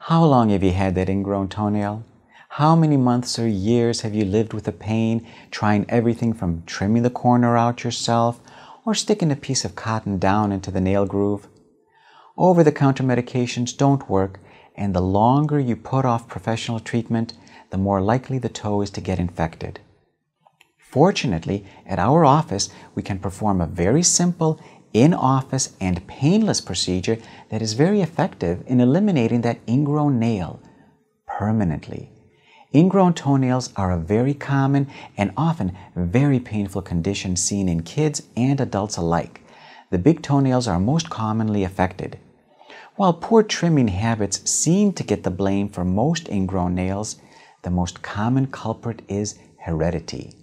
How long have you had that ingrown toenail? How many months or years have you lived with the pain, trying everything from trimming the corner out yourself or sticking a piece of cotton down into the nail groove? Over-the-counter medications don't work, and the longer you put off professional treatment, the more likely the toe is to get infected. Fortunately, at our office, we can perform a very simple, in-office and painless procedure that is very effective in eliminating that ingrown nail permanently. Ingrown toenails are a very common and often very painful condition seen in kids and adults alike. The big toenails are most commonly affected. While poor trimming habits seem to get the blame for most ingrown nails, the most common culprit is heredity.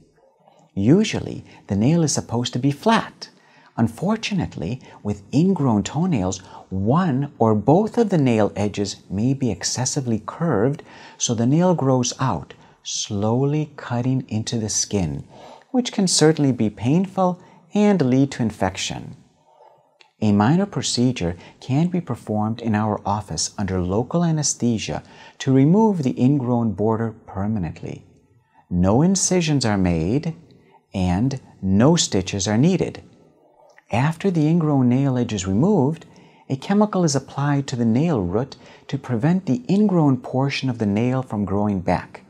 Usually, the nail is supposed to be flat. Unfortunately, with ingrown toenails, one or both of the nail edges may be excessively curved, so the nail grows out, slowly cutting into the skin, which can certainly be painful and lead to infection. A minor procedure can be performed in our office under local anesthesia to remove the ingrown border permanently. No incisions are made and no stitches are needed. After the ingrown nail edge is removed, a chemical is applied to the nail root to prevent the ingrown portion of the nail from growing back.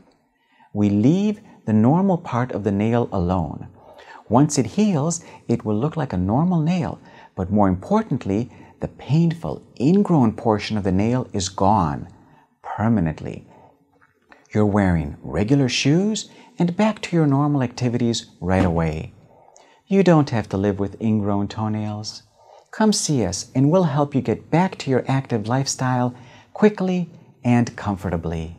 We leave the normal part of the nail alone. Once it heals, it will look like a normal nail, but more importantly, the painful, ingrown portion of the nail is gone permanently. You're wearing regular shoes and back to your normal activities right away. You don't have to live with ingrown toenails. Come see us and we'll help you get back to your active lifestyle quickly and comfortably.